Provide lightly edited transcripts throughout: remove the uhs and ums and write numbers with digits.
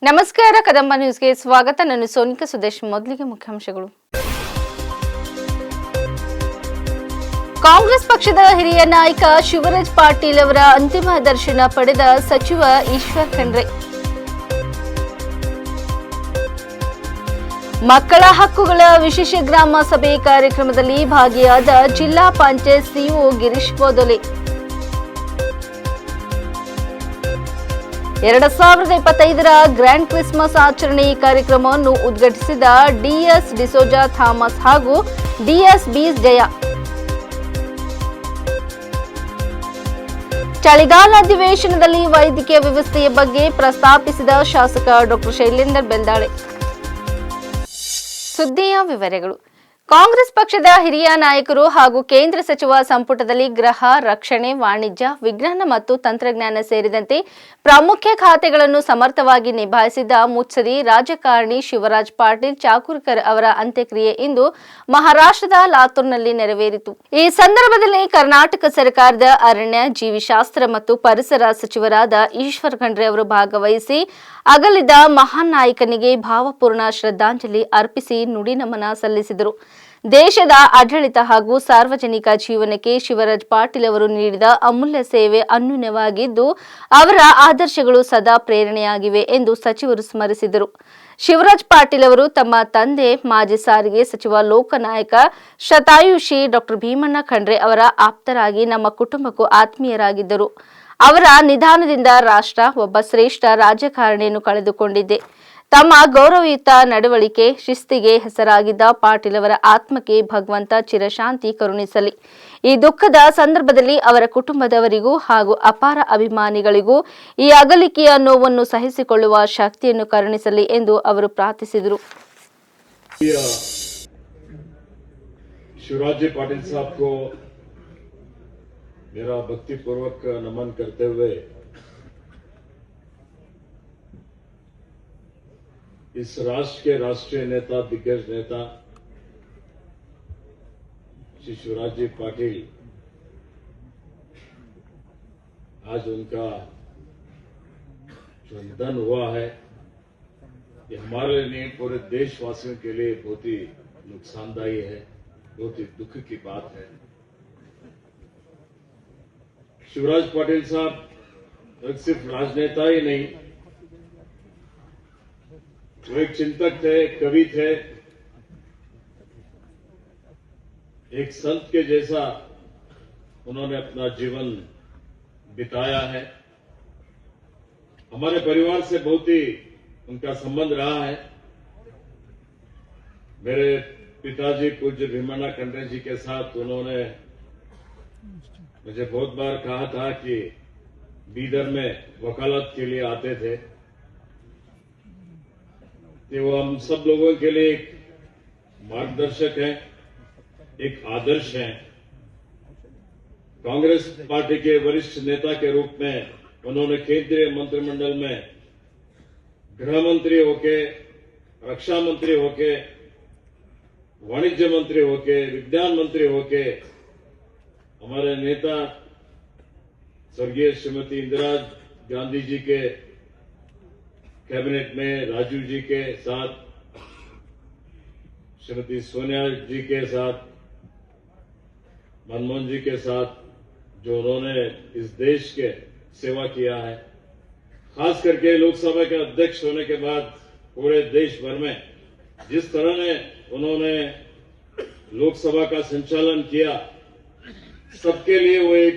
ನಮಸ್ಕಾರ ಕದಂಬ ನ್ಯೂಸ್ಗೆ ಸ್ವಾಗತ. ನಾನು ಸೋನಿಕಾ ಸುದೇಶ್. ಮೊದಲಿಗೆ ಮುಖ್ಯಾಂಶಗಳು. ಕಾಂಗ್ರೆಸ್ ಪಕ್ಷದ ಹಿರಿಯ ನಾಯಕ ಶಿವರಾಜ್ ಪಾಟೀಲ್ ಅವರ ಅಂತಿಮ ದರ್ಶನ ಪಡೆದ ಸಚಿವ ಈಶ್ವರ್ ಖಂಡ್ರೆ. ಮಕ್ಕಳ ಹಕ್ಕುಗಳ ವಿಶೇಷ ಗ್ರಾಮ ಸಭೆ ಕಾರ್ಯಕ್ರಮದಲ್ಲಿ ಭಾಗಿಯಾದ ಜಿಲ್ಲಾ ಪಂಚಾಯತ್ ಸಿಇಒ ಗಿರೀಶ್ ಬೋದೊಲೆ. 2025ರ ಗ್ರ್ಯಾಂಡ್ ಕ್ರಿಸ್ಮಸ್ ಆಚರಣೆ ಕಾರ್ಯಕ್ರಮವನ್ನು ಉದ್ಘಾಟಿಸಿದ ಡಿಎಸ್ ಡಿಸೋಜಾ ಥಾಮಸ್ ಹಾಗೂ ಡಿಎಸ್ ಬಿ ಜಯ. ಚಳಿಗಾಲ ಅಧಿವೇಶನದಲ್ಲಿ ವೈದ್ಯಕೀಯ ವ್ಯವಸ್ಥೆಯ ಬಗ್ಗೆ ಪ್ರಸ್ತಾಪಿಸಿದ ಶಾಸಕ ಡಾ ಶೈಲೇಂದರ್ ಬೆಲ್ದಾಳೆ. ಸುದ್ದಿಯ ವಿವರಗಳು. ಕಾಂಗ್ರೆಸ್ ಪಕ್ಷದ ಹಿರಿಯ ನಾಯಕರು ಹಾಗೂ ಕೇಂದ್ರ ಸಚಿವ ಸಂಪುಟದಲ್ಲಿ ಗೃಹ, ರಕ್ಷಣೆ, ವಾಣಿಜ್ಯ, ವಿಜ್ಞಾನ ಮತ್ತು ತಂತ್ರಜ್ಞಾನ ಸೇರಿದಂತೆ ಪ್ರಾಮುಖ್ಯ ಖಾತೆಗಳನ್ನು ಸಮರ್ಥವಾಗಿ ನಿಭಾಯಿಸಿದ ಮುತ್ಸದಿ ರಾಜಕಾರಣಿ ಶಿವರಾಜ್ ಪಾಟೀಲ್ ಚಾಕೂರ್ಕರ್ ಅವರ ಅಂತ್ಯಕ್ರಿಯೆ ಇಂದು ಮಹಾರಾಷ್ಟ್ರದ ಲಾತೂರ್ನಲ್ಲಿ ನೆರವೇರಿತು. ಈ ಸಂದರ್ಭದಲ್ಲಿ ಕರ್ನಾಟಕ ಸರ್ಕಾರದ ಅರಣ್ಯ, ಜೀವಿಶಾಸ್ತ್ರ ಮತ್ತು ಪರಿಸರ ಸಚಿವರಾದ ಈಶ್ವರ್ ಖಂಡ್ರೆ ಅವರು ಭಾಗವಹಿಸಿ ಅಗಲಿದ ಮಹಾನ್ ನಾಯಕನಿಗೆ ಭಾವಪೂರ್ಣ ಶ್ರದ್ಧಾಂಜಲಿ ಅರ್ಪಿಸಿ ನುಡಿ ನಮನ ಸಲ್ಲಿಸಿದರು. ದೇಶದ ಆಡಳಿತ ಹಾಗೂ ಸಾರ್ವಜನಿಕ ಜೀವನಕ್ಕೆ ಶಿವರಾಜ್ ಪಾಟೀಲ್ ಅವರು ನೀಡಿದ ಅಮೂಲ್ಯ ಸೇವೆ ಅನ್ಯೂನ್ಯವಾಗಿದ್ದು, ಅವರ ಆದರ್ಶಗಳು ಸದಾ ಪ್ರೇರಣೆಯಾಗಿವೆ ಎಂದು ಸಚಿವರು ಸ್ಮರಿಸಿದರು. ಶಿವರಾಜ್ ಪಾಟೀಲ್ ಅವರು ತಮ್ಮ ತಂದೆ, ಮಾಜಿ ಸಾರಿಗೆ ಸಚಿವ ಲೋಕನಾಯಕ ಶತಾಯುಷಿ ಡಾ ಭೀಮಣ್ಣ ಖಂಡ್ರೆ ಅವರ ಆಪ್ತರಾಗಿ ನಮ್ಮ ಕುಟುಂಬಕ್ಕೂ ಆತ್ಮೀಯರಾಗಿದ್ದರು. ಅವರ ನಿಧನದಿಂದ ರಾಷ್ಟ್ರ ಒಬ್ಬ ಶ್ರೇಷ್ಠ ರಾಜಕಾರಣಿಯನ್ನು ಕಳೆದುಕೊಂಡಿದೆ. ತಮ್ಮ ಗೌರವಯುತ ನಡವಳಿಕೆ, ಶಿಸ್ತಿಗೆ ಹೆಸರಾಗಿದ್ದ ಪಾಟೀಲ್ ಅವರ ಆತ್ಮಕ್ಕೆ ಭಗವಂತ ಚಿರಶಾಂತಿ ಕರುಣಿಸಲಿ. ಈ ದುಃಖದ ಸಂದರ್ಭದಲ್ಲಿ ಅವರ ಕುಟುಂಬದವರಿಗೂ ಹಾಗೂ ಅಪಾರ ಅಭಿಮಾನಿಗಳಿಗೂ ಈ ಅಗಲಿಕೆಯ ನೋವನ್ನು ಸಹಿಸಿಕೊಳ್ಳುವ ಶಕ್ತಿಯನ್ನು ಕರುಣಿಸಲಿ ಎಂದು ಅವರು ಪ್ರಾರ್ಥಿಸಿದರು. शिवराज पाटिल साहब को मेरा भक्तिपूर्वक नमन करते हुए इस राष्ट्र के राष्ट्रीय नेता, दिग्गज नेता श्री शिवराज जी पाटिल, आज उनका जो निधन हुआ है, ये हमारे लिए, पूरे देशवासियों के लिए बहुत ही नुकसानदायी है, बहुत ही दुख की बात है। शिवराज पाटिल साहब एक सिर्फ राजनेता ही नहीं, वो एक चिंतक थे, कवि थे, एक संत के जैसा उन्होंने अपना जीवन बिताया है। हमारे परिवार से बहुत ही उनका संबंध रहा है। मेरे पिताजी पूज्य भीमण्णा खंड्रे जी के साथ उन्होंने मुझे बहुत बार कहा था कि बीदर में वकालत के लिए आते थे, कि वो हम सब लोगों के लिए एक मार्गदर्शक हैं, एक आदर्श हैं। कांग्रेस पार्टी के वरिष्ठ नेता के रूप में उन्होंने केंद्रीय मंत्रिमंडल में गृह मंत्री होके, रक्षा मंत्री होके, वाणिज्य मंत्री होके, विज्ञान मंत्री होके, हमारे नेता स्वर्गीय श्रीमती इंदिरा गांधी जी के कैबिनेट में, राजीव जी के साथ, श्रीमती सोनिया जी के साथ, मनमोहन जी के साथ जो उन्होंने इस देश के सेवा किया है, खास करके लोकसभा के अध्यक्ष होने के बाद पूरे देश भर में जिस तरह ने उन्होंने लोकसभा का संचालन किया, सबके लिए वो एक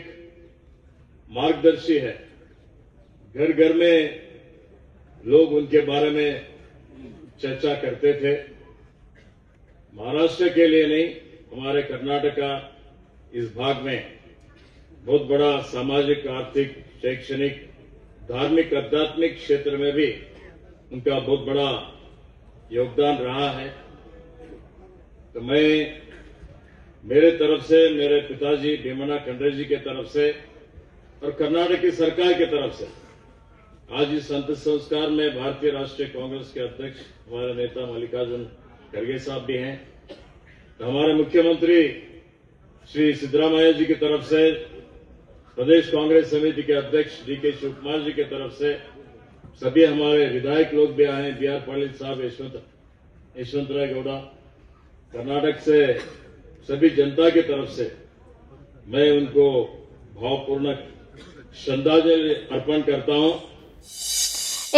मार्गदर्शी है। घर घर में लोग उनके बारे में चर्चा करते थे। महाराष्ट्र के लिए नहीं, हमारे कर्नाटका इस भाग में बहुत बड़ा सामाजिक, आर्थिक, शैक्षणिक, धार्मिक, आध्यात्मिक क्षेत्र में भी उनका बहुत बड़ा योगदान रहा है। तो मैं मेरे तरफ से, मेरे पिताजी भीमण्णा खंड्रे जी के तरफ से और कर्नाटक की सरकार की तरफ से आज इस अंतिम संस्कार में भारतीय राष्ट्रीय कांग्रेस के अध्यक्ष हमारे नेता मल्लिकार्जुन खड़गे साहब भी हैं, तो हमारे मुख्यमंत्री श्री सिद्धरामैया जी की तरफ से, प्रदेश कांग्रेस समिति के अध्यक्ष डी के शिवकुमार जी की तरफ से, सभी हमारे विधायक लोग भी आए, BR पाटिल साहब, यशवंतराव गौड़ा, कर्नाटक से सभी जनता की तरफ से मैं उनको भावपूर्ण श्रद्धांजलि अर्पण करता हूं।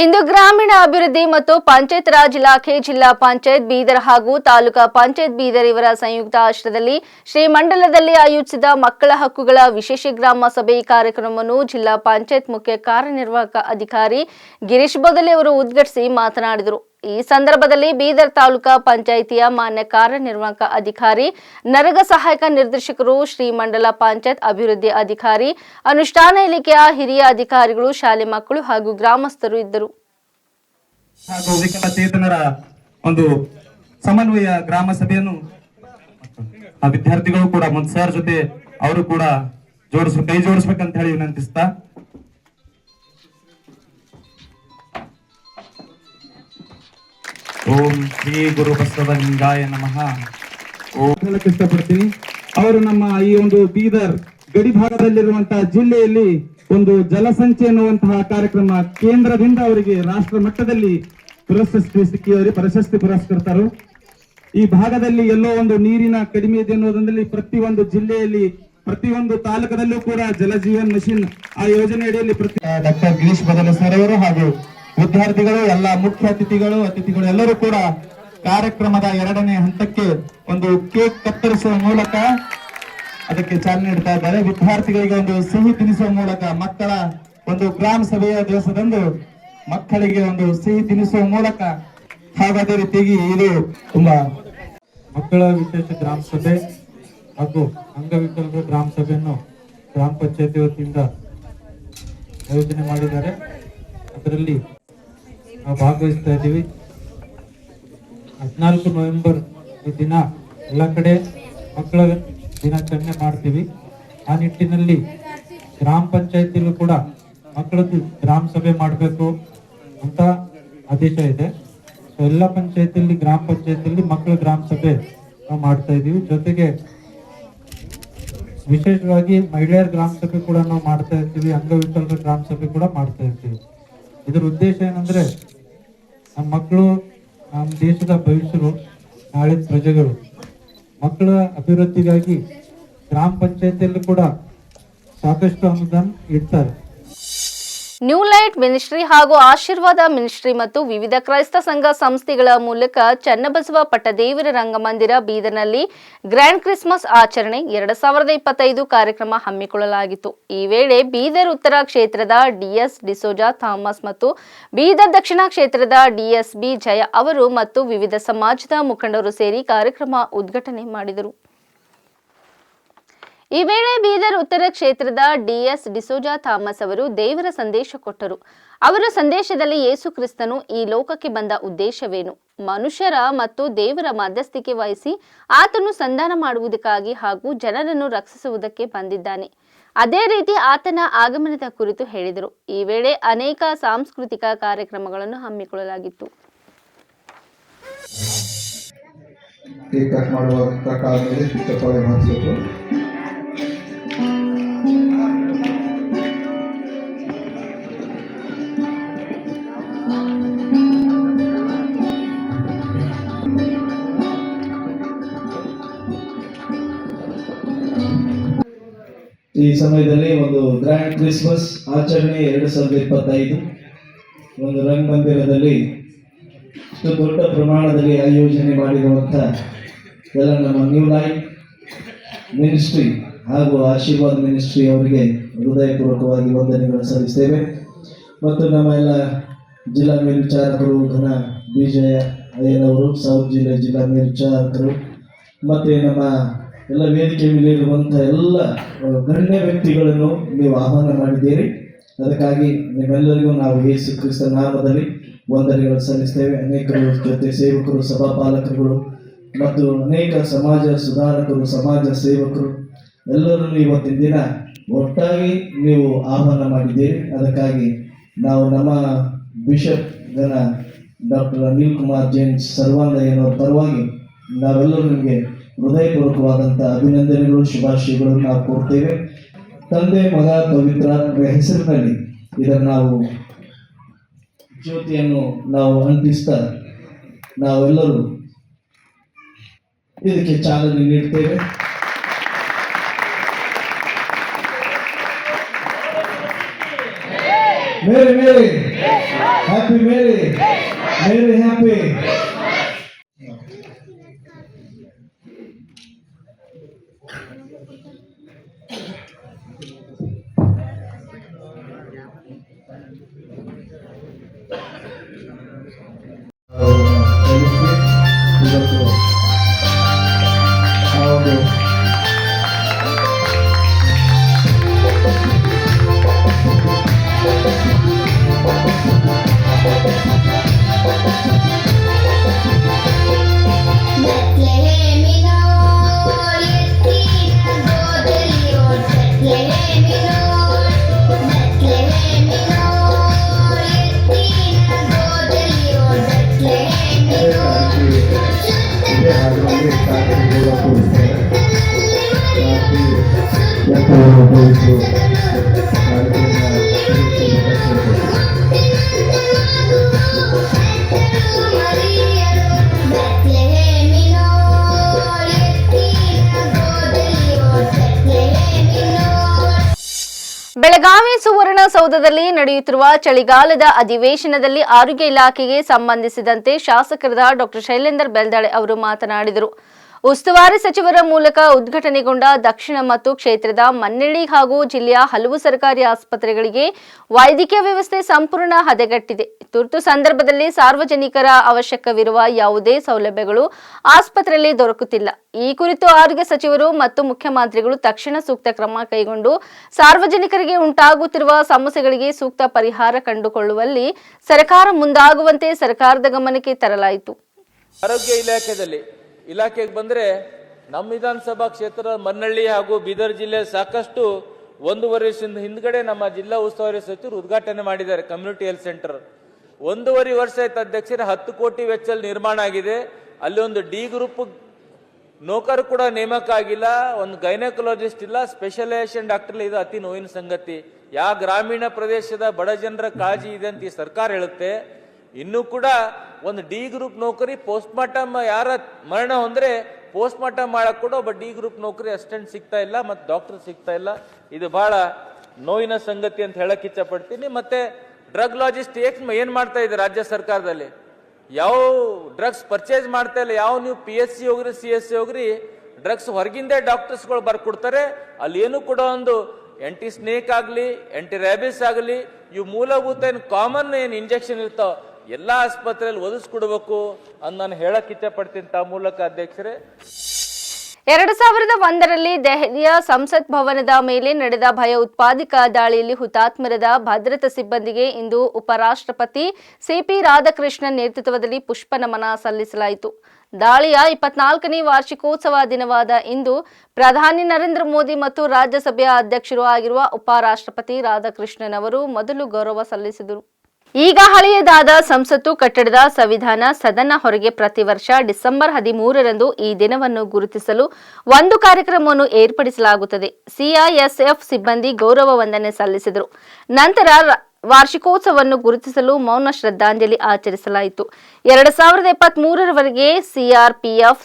ಇಂದು ಗ್ರಾಮೀಣ ಅಭಿವೃದ್ಧಿ ಮತ್ತು ಪಂಚಾಯತ್ ರಾಜ್ ಇಲಾಖೆ, ಜಿಲ್ಲಾ ಪಂಚಾಯತ್ ಬೀದರ್ ಹಾಗೂ ತಾಲೂಕಾ ಪಂಚಾಯತ್ ಬೀದರ್ ಇವರ ಸಂಯುಕ್ತ ಆಶ್ರಯದಲ್ಲಿ ಶ್ರೀಮಂಡಲದಲ್ಲಿ ಆಯೋಜಿಸಿದ ಮಕ್ಕಳ ಹಕ್ಕುಗಳ ವಿಶೇಷ ಗ್ರಾಮ ಸಭೆ ಕಾರ್ಯಕ್ರಮವನ್ನು ಜಿಲ್ಲಾ ಪಂಚಾಯತ್ ಮುಖ್ಯ ಕಾರ್ಯನಿರ್ವಾಹಕ ಅಧಿಕಾರಿ ಗಿರೀಶ್ ಬೊದಲೆ ಅವರು ಉದ್ಘಾಟಿಸಿ ಮಾತನಾಡಿದರು. ಈ ಸಂದರ್ಭದಲ್ಲಿ ಬೀದರ್ ತಾಲೂಕಾ ಪಂಚಾಯಿತಿಯ ಮಾನ್ಯ ಕಾರ್ಯನಿರ್ವಾಹಕ ಅಧಿಕಾರಿ, ನರೇಗಾ ಸಹಾಯಕ ನಿರ್ದೇಶಕರು, ಶ್ರೀಮಂಡಲ ಪಂಚಾಯತ್ ಅಭಿವೃದ್ಧಿ ಅಧಿಕಾರಿ, ಅನುಷ್ಠಾನ ಇಲಾಖೆಯ ಹಿರಿಯ ಅಧಿಕಾರಿಗಳು, ಶಾಲೆ ಮಕ್ಕಳು ಹಾಗೂ ಗ್ರಾಮಸ್ಥರು ಇದ್ದರು. ಹಾಗೂ ವಿಕಲಚೇತನರ ಒಂದು ಸಮನ್ವಯ ಗ್ರಾಮ ಸಭೆಯನ್ನು ಆ ವಿದ್ಯಾರ್ಥಿಗಳು ಕೂಡ ಸರ್ ಜೊತೆ ಅವರು ಕೂಡ ಕೈ ಜೋಡಿಸ್ಬೇಕಂತ ಹೇಳಿ ವಿನಂತಿಸ್ತಾ, ಓಂ ಶ್ರೀ ಗುರು ಬಸವಲಿಂಗಾಯ ನಮಃ. ಹೇಳಕ್ಕೆ ಇಷ್ಟಪಡ್ತೀನಿ, ಅವರು ನಮ್ಮ ಈ ಒಂದು ಬೀದರ್ ಗಡಿ ಭಾಗದಲ್ಲಿರುವಂತಹ ಜಿಲ್ಲೆಯಲ್ಲಿ ಒಂದು ಜಲಸಂಚೆ ಎನ್ನುವಂತಹ ಕಾರ್ಯಕ್ರಮ ಕೇಂದ್ರದಿಂದ ಅವರಿಗೆ ರಾಷ್ಟ್ರ ಮಟ್ಟದಲ್ಲಿ ಪ್ರಶಸ್ತಿ ಪುರಸ್ಕೃತರು. ಈ ಭಾಗದಲ್ಲಿ ಎಲ್ಲೋ ಒಂದು ನೀರಿನ ಕಡಿಮೆ ಇದೆ ಅನ್ನೋದ್ರಲ್ಲಿ ಪ್ರತಿಯೊಂದು ಜಿಲ್ಲೆಯಲ್ಲಿ, ಪ್ರತಿಯೊಂದು ತಾಲೂಕದಲ್ಲೂ ಕೂಡ ಜಲ ಜೀವನ್ ಮಿಷನ್ ಆ ಯೋಜನೆ ಅಡಿಯಲ್ಲಿ ಡಾಕ್ಟರ್ ಗಿರೀಶ್ ಬೊದಲೆ ಸರ್ ಅವರು ಹಾಗೂ ವಿದ್ಯಾರ್ಥಿಗಳು, ಎಲ್ಲ ಮುಖ್ಯ ಅತಿಥಿಗಳು ಎಲ್ಲರೂ ಕೂಡ ಕಾರ್ಯಕ್ರಮದ 2ನೇ ಹಂತಕ್ಕೆ ಒಂದು ಕೇಕ್ ಕತ್ತರಿಸುವ ಮೂಲಕ ಅದಕ್ಕೆ ಚಾಲನೆ ನೀಡ್ತಾ ಇದ್ದಾರೆ. ವಿದ್ಯಾರ್ಥಿಗಳಿಗೆ ಒಂದು ಸಿಹಿ ತಿನಿಸುವ ಮೂಲಕ, ಮಕ್ಕಳ ಒಂದು ಗ್ರಾಮ ಸಭೆಯ ದಿವಸದಂದು ಮಕ್ಕಳಿಗೆ ಒಂದು ಸಿಹಿ ತಿನಿಸುವ ಮೂಲಕ, ಹಾಗೂ ಅದೇ ರೀತಿಯಾಗಿ ಇದು ತುಂಬಾ ಮಕ್ಕಳ ವಿಶೇಷ ಗ್ರಾಮ ಸಭೆ ಹಾಗೂ ಅಂಗವಿಕಲರ ಗ್ರಾಮ ಸಭೆಯನ್ನು ಗ್ರಾಮ ಪಂಚಾಯತಿ ವತಿಯಿಂದ ಆಯೋಜನೆ ಮಾಡಿದ್ದಾರೆ. ಅದರಲ್ಲಿ ನಾವು ಭಾಗವಹಿಸ್ತಾ ಇದ್ದೀವಿ. 14 ನವೆಂಬರ್ ಈ ದಿನ ಎಲ್ಲ ಕಡೆ ಮಕ್ಕಳ ದಿನಾಚರಣೆ ಮಾಡ್ತೀವಿ. ಆ ನಿಟ್ಟಿನಲ್ಲಿ ಗ್ರಾಮ ಪಂಚಾಯತಿಲೂ ಕೂಡ ಮಕ್ಕಳದ್ದು ಗ್ರಾಮ ಸಭೆ ಮಾಡಬೇಕು ಅಂತ ಆದೇಶ ಇದೆ. ಎಲ್ಲ ಪಂಚಾಯತಿಯಲ್ಲಿ, ಗ್ರಾಮ ಪಂಚಾಯತಿಯಲ್ಲಿ ಮಕ್ಕಳ ಗ್ರಾಮ ಸಭೆ ನಾವು ಮಾಡ್ತಾ ಇದ್ದೀವಿ. ಜೊತೆಗೆ ವಿಶೇಷವಾಗಿ ಮಹಿಳೆಯರ ಗ್ರಾಮ ಸಭೆ ಕೂಡ ನಾವು ಮಾಡ್ತಾ ಇರ್ತೀವಿ, ಅಂಗವಿಕಲರ ಗ್ರಾಮ ಸಭೆ ಕೂಡ ಮಾಡ್ತಾ ಇರ್ತೀವಿ. ಇದರ ಉದ್ದೇಶ ಏನಂದ್ರೆ, ನಮ್ಮ ಮಕ್ಕಳು ನಮ್ಮ ದೇಶದ ಭವಿಷ್ಯರು, ನಾಳೆ ಪ್ರಜೆಗಳು. ಮಕ್ಕಳ ಅಭಿವೃದ್ಧಿಗಾಗಿ ಗ್ರಾಮ ಪಂಚಾಯತಿಯಲ್ಲೂ ಕೂಡ ಸಾಕಷ್ಟು ಅನುದಾನ ಇಡ್ತಾರೆ. ನ್ಯೂ ಲೈಟ್ ಮಿನಿಸ್ಟ್ರಿ ಹಾಗೂ ಆಶೀರ್ವಾದ ಮಿನಿಸ್ಟ್ರಿ ಮತ್ತು ವಿವಿಧ ಕ್ರೈಸ್ತ ಸಂಘ ಸಂಸ್ಥೆಗಳ ಮೂಲಕ ಚನ್ನಬಸವ ಪಟ್ಟದೇವರ ರಂಗಮಂದಿರ ಬೀದರ್ನಲ್ಲಿ ಗ್ರ್ಯಾಂಡ್ ಕ್ರಿಸ್ಮಸ್ ಆಚರಣೆ 2025 ಕಾರ್ಯಕ್ರಮ ಹಮ್ಮಿಕೊಳ್ಳಲಾಗಿತ್ತು. ಈ ವೇಳೆ ಬೀದರ್ ಉತ್ತರ ಕ್ಷೇತ್ರದ ಡಿಎಸ್ ಡಿಸೋಜಾ ಥಾಮಸ್ ಮತ್ತು ಬೀದರ್ ದಕ್ಷಿಣ ಕ್ಷೇತ್ರದ ಡಿಎಸ್ಬಿ ಜಯ ಅವರು ಮತ್ತು ವಿವಿಧ ಸಮಾಜದ ಮುಖಂಡರು ಸೇರಿ ಕಾರ್ಯಕ್ರಮ ಉದ್ಘಾಟನೆ ಮಾಡಿದರು. ಈ ವೇಳೆ ಬೀದರ್ ಉತ್ತರ ಕ್ಷೇತ್ರದ ಡಿಎಸ್ ಡಿಸೋಜಾ ಥಾಮಸ್ ಅವರು ದೇವರ ಸಂದೇಶ ಕೊಟ್ಟರು. ಅವರ ಸಂದೇಶದಲ್ಲಿ ಯೇಸು ಕ್ರಿಸ್ತನು ಈ ಲೋಕಕ್ಕೆ ಬಂದ ಉದ್ದೇಶವೇನು, ಮನುಷ್ಯರ ಮತ್ತು ದೇವರ ಮಧ್ಯಸ್ಥಿಕೆ ವಹಿಸಿ ಆತನು ಸಂಧಾನ ಮಾಡುವುದಕ್ಕಾಗಿ ಹಾಗೂ ಜನರನ್ನು ರಕ್ಷಿಸುವುದಕ್ಕೆ ಬಂದಿದ್ದಾನೆ. ಅದೇ ರೀತಿ ಆತನ ಆಗಮನದ ಕುರಿತು ಹೇಳಿದರು. ಈ ವೇಳೆ ಅನೇಕ ಸಾಂಸ್ಕೃತಿಕ ಕಾರ್ಯಕ್ರಮಗಳನ್ನು ಹಮ್ಮಿಕೊಳ್ಳಲಾಗಿತ್ತು. ಈ ಸಮಯದಲ್ಲಿ ಒಂದು ಗ್ರ್ಯಾಂಡ್ ಕ್ರಿಸ್ಮಸ್ ಆಚರಣೆ 2025 ಒಂದು ರಂಗಮಂದಿರದಲ್ಲಿ ಇಷ್ಟು ದೊಡ್ಡ ಪ್ರಮಾಣದಲ್ಲಿ ಆಯೋಜನೆ ಮಾಡಿರುವಂಥ ಎಲ್ಲ ನಮ್ಮ ನ್ಯೂ ಲೈಟ್ ಮಿನಿಸ್ಟ್ರಿ ಹಾಗೂ ಆಶೀರ್ವಾದ ಮಿನಿಸ್ಟ್ರಿ ಅವರಿಗೆ ಹೃದಯಪೂರ್ವಕವಾಗಿ ವಂದನೆಗಳು ಸಲ್ಲಿಸ್ತೇವೆ. ಮತ್ತು ನಮ್ಮ ಎಲ್ಲ ಜಿಲ್ಲಾ ಮೇಲ್ವಿಚಾರಕರು ಘನ ಬಿಜಯ ಅಯ್ಯನವರು, ಸೌತ್ ಜಿಲ್ಲೆ ಜಿಲ್ಲಾ ಮೇಲ್ವಿಚಾರಕರು, ಮತ್ತು ನಮ್ಮ ಎಲ್ಲ ವೇದಿಕೆ ಮೇಲೆ ಇರುವಂಥ ಎಲ್ಲ ಗಣ್ಯ ವ್ಯಕ್ತಿಗಳನ್ನು ನೀವು ಆಹ್ವಾನ ಮಾಡಿದ್ದೀರಿ. ಅದಕ್ಕಾಗಿ ನಿಮ್ಮೆಲ್ಲರಿಗೂ ನಾವು ಯೇಸು ಕ್ರಿಸ್ತ ನಾಮದಲ್ಲಿ ವಂದನೆಗಳು ಸಲ್ಲಿಸ್ತೇವೆ. ಅನೇಕರು ಜೊತೆ ಸೇವಕರು, ಸಭಾಪಾಲಕರುಗಳು ಮತ್ತು ಅನೇಕ ಸಮಾಜ ಸುಧಾರಕರು, ಸಮಾಜ ಸೇವಕರು ಎಲ್ಲರನ್ನು ಇವತ್ತಿನ ದಿನ ಒಟ್ಟಾಗಿ ನೀವು ಆಹ್ವಾನ ಮಾಡಿದ್ದೀರಿ. ಅದಕ್ಕಾಗಿ ನಾವು ನಮ್ಮ ಬಿಷಪ್ ಗಣ ಡಾಕ್ಟರ್ ಅನಿಲ್ ಕುಮಾರ್ ಜೈನ್ ಸರ್ವಾಂಗಯ್ಯನವರ ಪರವಾಗಿ ನಾವೆಲ್ಲರೂ ನಿಮಗೆ ಹೃದಯಪೂರ್ವಕವಾದಂಥ ಅಭಿನಂದನೆಗಳು, ಶುಭಾಶಯಗಳನ್ನು ನಾವು ಕೊಡ್ತೇವೆ. ತಂದೆ, ಮಗ, ಪವಿತ್ರಾತ್ಮರ ಹೆಸರಿನಲ್ಲಿ ಇದನ್ನು ನಾವು ಜ್ಯೋತಿಯನ್ನು ನಾವು ಅಂಟಿಸ್ತಾ ನಾವೆಲ್ಲರೂ ಇದಕ್ಕೆ ಚಾಲನೆ ನೀಡ್ತೇವೆ. ಮೇರಿ ಮೇರಿ ಹ್ಯಾಪಿ ಮೇರಿ ಮೇರಿ ಹ್ಯಾಪಿ. ಬೆಳಗಾವಿ ಸುವರ್ಣಸೌಧದಲ್ಲಿ ನಡೆಯುತ್ತಿರುವ ಚಳಿಗಾಲದ ಅಧಿವೇಶನದಲ್ಲಿ ಆರೋಗ್ಯ ಇಲಾಖೆಗೆ ಸಂಬಂಧಿಸಿದಂತೆ ಶಾಸಕರಾದ ಡಾಕ್ಟರ್ ಶೈಲೇಂದರ್ ಬೆಲ್ದಾಳೆ ಅವರು ಮಾತನಾಡಿದರು. ಉಸ್ತುವಾರಿ ಸಚಿವರ ಮೂಲಕ ಉದ್ಘಾಟನೆಗೊಂಡ ದಕ್ಷಿಣ ಮತ್ತು ಕ್ಷೇತ್ರದ ಮನ್ನಳ್ಳಿ ಹಾಗೂ ಜಿಲ್ಲೆಯ ಹಲವು ಸರ್ಕಾರಿ ಆಸ್ಪತ್ರೆಗಳಿಗೆ ವೈದ್ಯಕೀಯ ವ್ಯವಸ್ಥೆ ಸಂಪೂರ್ಣ ಹದಗೆಟ್ಟಿದೆ. ತುರ್ತು ಸಂದರ್ಭದಲ್ಲಿ ಸಾರ್ವಜನಿಕರ ಅವಶ್ಯಕವಿರುವ ಯಾವುದೇ ಸೌಲಭ್ಯಗಳು ಆಸ್ಪತ್ರೆಯಲ್ಲಿ ದೊರಕುತ್ತಿಲ್ಲ. ಈ ಕುರಿತು ಆರೋಗ್ಯ ಸಚಿವರು ಮತ್ತು ಮುಖ್ಯಮಂತ್ರಿಗಳು ತಕ್ಷಣ ಸೂಕ್ತ ಕ್ರಮ ಕೈಗೊಂಡು ಸಾರ್ವಜನಿಕರಿಗೆ ಉಂಟಾಗುತ್ತಿರುವ ಸಮಸ್ಯೆಗಳಿಗೆ ಸೂಕ್ತ ಪರಿಹಾರ ಕಂಡುಕೊಳ್ಳುವಲ್ಲಿ ಸರ್ಕಾರ ಮುಂದಾಗುವಂತೆ ಸರ್ಕಾರದ ಗಮನಕ್ಕೆ ತರಲಾಯಿತು. ಆರೋಗ್ಯ ಇಲಾಖೆಗೆ ಬಂದರೆ ನಮ್ಮ ವಿಧಾನಸಭಾ ಕ್ಷೇತ್ರದ ಮನ್ನಳ್ಳಿ ಹಾಗೂ ಬೀದರ್ ಜಿಲ್ಲೆ ಸಾಕಷ್ಟು 1.5 ವರ್ಷದಿಂದ ಹಿಂದ್ಗಡೆ ನಮ್ಮ ಜಿಲ್ಲಾ ಉಸ್ತುವಾರಿ ಸಚಿವರು ಉದ್ಘಾಟನೆ ಮಾಡಿದ್ದಾರೆ. ಕಮ್ಯುನಿಟಿ ಹೆಲ್ತ್ ಸೆಂಟರ್ 1.5 ವರ್ಷ ಆಯ್ತು ಅಧ್ಯಕ್ಷರೇ, 10 ಕೋಟಿ ವೆಚ್ಚದಲ್ಲಿ ನಿರ್ಮಾಣ ಆಗಿದೆ. ಅಲ್ಲಿ ಒಂದು ಡಿ ಗ್ರೂಪ್ ನೌಕರು ಕೂಡ ನೇಮಕ ಆಗಿಲ್ಲ, ಒಂದು ಗೈನಕಾಲಜಿಸ್ಟ್ ಇಲ್ಲ, ಸ್ಪೆಷಲೈಸೇಷನ್ ಡಾಕ್ಟರ್ ಇದು ಅತಿ ನೋವಿನ ಸಂಗತಿ. ಯಾವ ಗ್ರಾಮೀಣ ಪ್ರದೇಶದ ಬಡ ಜನರ ಕಾಳಜಿ ಇದೆ ಅಂತ ಈ ಸರ್ಕಾರ ಹೇಳುತ್ತೆ. ಇನ್ನೂ ಕೂಡ ಒಂದು ಡಿ ಗ್ರೂಪ್ ನೌಕರಿ ಪೋಸ್ಟ್ ಮಾರ್ಟಮ್ ಯಾರ ಮರಣ ಹೊಂದ್ರೆ ಪೋಸ್ಟ್ ಮಾರ್ಟಮ್ ಮಾಡಕ್ ಕೂಡ ಒಬ್ಬ ಡಿ ಗ್ರೂಪ್ ನೌಕರಿ ಅಸಿಸ್ಟೆಂಟ್ ಸಿಗ್ತಾ ಇಲ್ಲ, ಮತ್ತೆ ಡಾಕ್ಟರ್ ಸಿಗ್ತಾ ಇಲ್ಲ. ಇದು ಬಹಳ ನೋವಿನ ಸಂಗತಿ ಅಂತ ಹೇಳಕ್ ಇಚ್ಛೆ ಪಡ್ತೀನಿ. ಮತ್ತೆ ಡ್ರಗ್ ಲಾಜಿಸ್ಟ್ ಏನ್ ಮಾಡ್ತಾ ಇದೆ ರಾಜ್ಯ ಸರ್ಕಾರದಲ್ಲಿ? ಯಾವ ಡ್ರಗ್ಸ್ ಪರ್ಚೇಸ್ ಮಾಡ್ತಾ ಇಲ್ಲ. ಯಾವ ನೀವು PSC ಹೋಗ್ರಿ CSC ಹೋಗ್ರಿ, ಡ್ರಗ್ಸ್ ಹೊರಗಿಂದ ಡಾಕ್ಟರ್ಸ್ಗಳು ಬರ್ಕೊಡ್ತಾರೆ. ಅಲ್ಲಿ ಏನು ಕೂಡ ಒಂದು ಆಂಟಿ ಸ್ನೇಕ್ ಆಗಲಿ, ಆಂಟಿ ರ್ಯಾಬಿಸ್ ಆಗಲಿ, ಇವು ಮೂಲಭೂತ ಏನು ಕಾಮನ್ ಏನು ಇಂಜೆಕ್ಷನ್ ಇರ್ತಾವ ಎಲ್ಲ ಆಸ್ಪತ್ರೆಯಲ್ಲಿ ಒದಗಿಸ್ಕೊಡ್ಬೇಕು ಅಂತ ನಾನು ಹೇಳಕ್ ಇಚ್ಛೆ ಪಡ್ತೀನಿ ತಾ ಮೂಲಕ ಅಧ್ಯಕ್ಷರೇ. 2001ರಲ್ಲಿ ದೆಹಲಿಯ ಸಂಸತ್ ಭವನದ ಮೇಲೆ ನಡೆದ ಭಯೋತ್ಪಾದಕ ದಾಳಿಯಲ್ಲಿ ಹುತಾತ್ಮರಾದ ಭದ್ರತಾ ಸಿಬ್ಬಂದಿಗೆ ಇಂದು ಉಪರಾಷ್ಟ್ರಪತಿ CP ರಾಧಾಕೃಷ್ಣನ್ ನೇತೃತ್ವದಲ್ಲಿ ಪುಷ್ಪ ನಮನ ಸಲ್ಲಿಸಲಾಯಿತು. ದಾಳಿಯ 24ನೇ ವಾರ್ಷಿಕೋತ್ಸವ ದಿನವಾದ ಇಂದು ಪ್ರಧಾನಿ ನರೇಂದ್ರ ಮೋದಿ ಮತ್ತು ರಾಜ್ಯಸಭೆಯ ಅಧ್ಯಕ್ಷರು ಆಗಿರುವ ಉಪರಾಷ್ಟ್ರಪತಿ ರಾಧಾಕೃಷ್ಣನ್ ಅವರು ಮೊದಲು ಗೌರವ ಸಲ್ಲಿಸಿದರು. ಈಗ ಹಳೆಯದಾದ ಸಂಸತ್ತು ಕಟ್ಟಡದ ಸಂವಿಧಾನ ಸದನ ಹೊರಗೆ ಪ್ರತಿ ವರ್ಷ ಡಿಸೆಂಬರ್ 13ರಂದು ಈ ದಿನವನ್ನು ಗುರುತಿಸಲು ಒಂದು ಕಾರ್ಯಕ್ರಮವನ್ನು ಏರ್ಪಡಿಸಲಾಗುತ್ತದೆ. CISF ಸಿಬ್ಬಂದಿ ಗೌರವ ವಂದನೆ ಸಲ್ಲಿಸಿದರು. ನಂತರ ವಾರ್ಷಿಕೋತ್ಸವವನ್ನು ಗುರುತಿಸಲು ಮೌನ ಶ್ರದ್ಧಾಂಜಲಿ ಆಚರಿಸಲಾಯಿತು. 2023ರವರೆಗೆ CRPF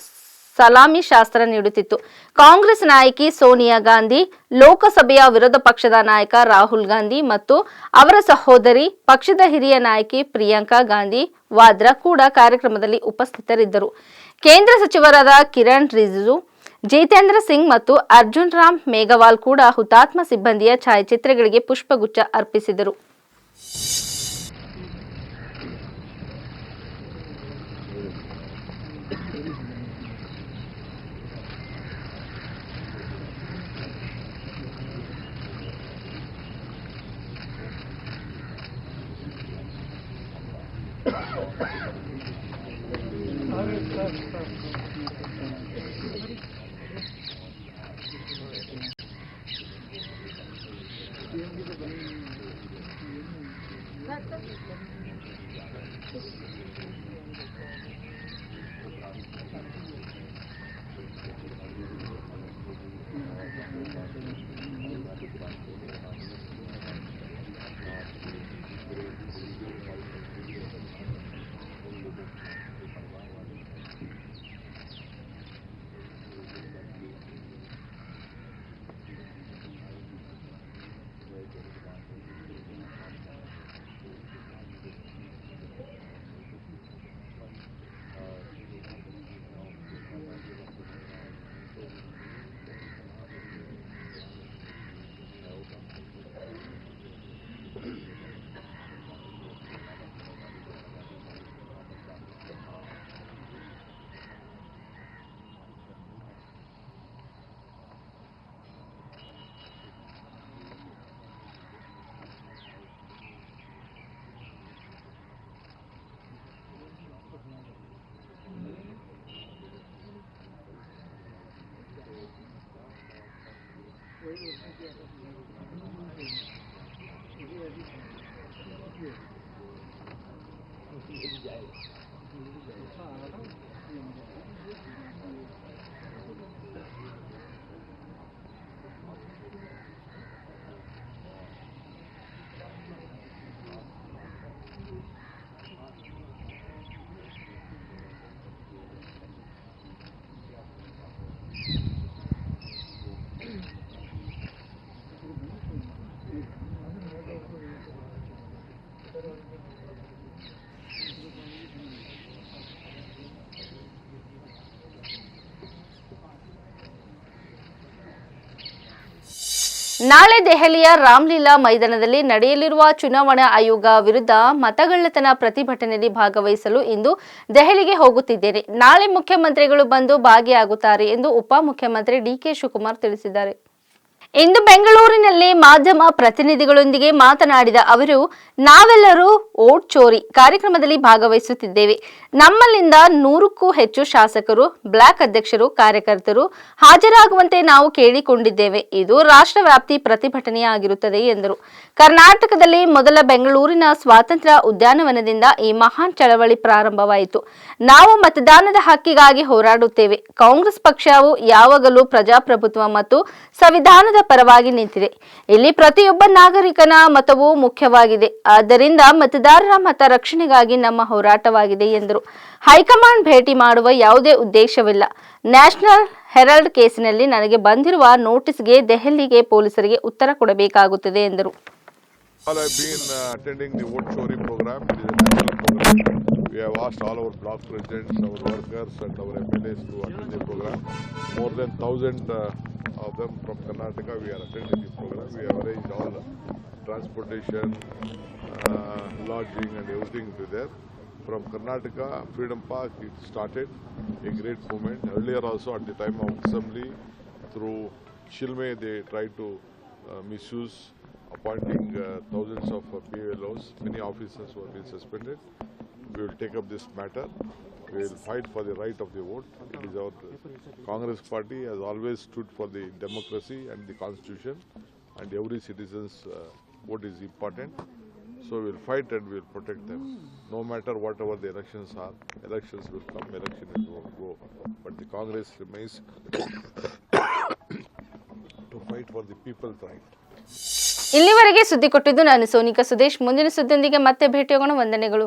ಸಲಾಮಿ ಶಾಸ್ತ್ರ ನೀಡುತ್ತಿತ್ತು. ಕಾಂಗ್ರೆಸ್ ನಾಯಕಿ ಸೋನಿಯಾ ಗಾಂಧಿ, ಲೋಕಸಭೆಯ ವಿರೋಧ ಪಕ್ಷದ ನಾಯಕ ರಾಹುಲ್ ಗಾಂಧಿ ಮತ್ತು ಅವರ ಸಹೋದರಿ ಪಕ್ಷದ ಹಿರಿಯ ನಾಯಕಿ ಪ್ರಿಯಾಂಕಾ ಗಾಂಧಿ ವಾದ್ರಾ ಕೂಡ ಕಾರ್ಯಕ್ರಮದಲ್ಲಿ ಉಪಸ್ಥಿತರಿದ್ದರು. ಕೇಂದ್ರ ಸಚಿವರಾದ ಕಿರಣ್ ರಿಜಿಜು, ಜಿತೇಂದ್ರ ಸಿಂಗ್ ಮತ್ತು ಅರ್ಜುನ್ ರಾಮ್ ಮೇಘವಾಲ್ ಕೂಡ ಹುತಾತ್ಮ ಸಿಬ್ಬಂದಿಯ ಛಾಯಾಚಿತ್ರಗಳಿಗೆ ಪುಷ್ಪಗುಚ್ಛ ಅರ್ಪಿಸಿದರು. ನಾಳೆ ದೆಹಲಿಯ ರಾಮ್ಲೀಲಾ ಮೈದಾನದಲ್ಲಿ ನಡೆಯಲಿರುವ ಚುನಾವಣಾ ಆಯೋಗ ವಿರುದ್ಧ ಮತಗಳ್ಳತನ ಪ್ರತಿಭಟನೆಯಲ್ಲಿ ಭಾಗವಹಿಸಲು ಇಂದು ದೆಹಲಿಗೆ ಹೋಗುತ್ತಿದ್ದೇನೆ. ನಾಳೆ ಮುಖ್ಯಮಂತ್ರಿಗಳು ಬಂದು ಭಾಗಿಯಾಗುತ್ತಾರೆ ಎಂದು ಉಪಮುಖ್ಯಮಂತ್ರಿ ಡಿಕೆ ಶಿವಕುಮಾರ್ ತಿಳಿಸಿದ್ದಾರೆ. ಇಂದು ಬೆಂಗಳೂರಿನಲ್ಲಿ ಮಾಧ್ಯಮ ಪ್ರತಿನಿಧಿಗಳೊಂದಿಗೆ ಮಾತನಾಡಿದ ಅವರು, ನಾವೆಲ್ಲರೂ ಓಟ್ ಚೋರಿ ಕಾರ್ಯಕ್ರಮದಲ್ಲಿ ಭಾಗವಹಿಸುತ್ತಿದ್ದೇವೆ. ನಮ್ಮಲ್ಲಿಂದ 100ಕ್ಕೂ ಹೆಚ್ಚು ಶಾಸಕರು, ಬ್ಲಾಕ್ ಅಧ್ಯಕ್ಷರು, ಕಾರ್ಯಕರ್ತರು ಹಾಜರಾಗುವಂತೆ ನಾವು ಕೇಳಿಕೊಂಡಿದ್ದೇವೆ. ಇದು ರಾಷ್ಟ್ರವ್ಯಾಪಿ ಪ್ರತಿಭಟನೆಯಾಗಿರುತ್ತದೆ ಎಂದರು. ಕರ್ನಾಟಕದಲ್ಲಿ ಮೊದಲ ಬೆಂಗಳೂರಿನ ಸ್ವಾತಂತ್ರ್ಯ ಉದ್ಯಾನವನದಿಂದ ಈ ಮಹಾನ್ ಚಳವಳಿ ಪ್ರಾರಂಭವಾಯಿತು. ನಾವು ಮತದಾನದ ಹಕ್ಕಿಗಾಗಿ ಹೋರಾಡುತ್ತೇವೆ. ಕಾಂಗ್ರೆಸ್ ಪಕ್ಷವು ಯಾವಾಗಲೂ ಪ್ರಜಾಪ್ರಭುತ್ವ ಮತ್ತು ಸಂವಿಧಾನದ ಪರವಾಗಿ ನಿಂತಿದೆ. ಇಲ್ಲಿ ಪ್ರತಿಯೊಬ್ಬ ನಾಗರಿಕನ ಮತವು ಮುಖ್ಯವಾಗಿದೆ. ಆದ್ದರಿಂದ ಮತದಾರರ ಮತ ರಕ್ಷಣೆಗಾಗಿ ನಮ್ಮ ಹೋರಾಟವಾಗಿದೆ ಎಂದರು. ಹೈಕಮಾಂಡ್ ಭೇಟಿ ಮಾಡುವ ಯಾವುದೇ ಉದ್ದೇಶವಿಲ್ಲ. ನ್ಯಾಷನಲ್ ಹೆರಾಲ್ಡ್ ಕೇಸಿನಲ್ಲಿ ನನಗೆ ಬಂದಿರುವ ನೋಟಿಸ್ಗೆ ದೆಹಲಿಗೆ ಪೊಲೀಸರಿಗೆ ಉತ್ತರ ಕೊಡಬೇಕಾಗುತ್ತದೆ ಎಂದರು. All have been attending the vote choring program. It is a national program. We have asked all our block presidents, our workers and our MLAs to attend the program. More than 1,000 of them from Karnataka, we are attending the program. We have arranged all transportation, lodging and everything to there. From Karnataka, Freedom Park, it started a great movement. Earlier also at the time of assembly, through Shilme, they tried to misuse appointing thousands of PLOs. Many officers who have been suspended. We will take up this matter. We will fight for the right of the vote. It is our Congress party has always stood for the democracy and the constitution, and every citizen's vote is important. So we will fight and we will protect them. No matter whatever the elections are, elections will come, elections will go. But the Congress remains to fight for the people's right. ಇಲ್ಲಿವರೆಗೆ ಸುದ್ದಿ ಕೊಟ್ಟಿದ್ದು ನಾನು ಸೋನಿಕಾ ಸುದೇಶ್. ಮುಂದಿನ ಸುದ್ದಿಯೊಂದಿಗೆ ಮತ್ತೆ ಭೇಟಿಯಾಗೋಣ. ವಂದನೆಗಳು.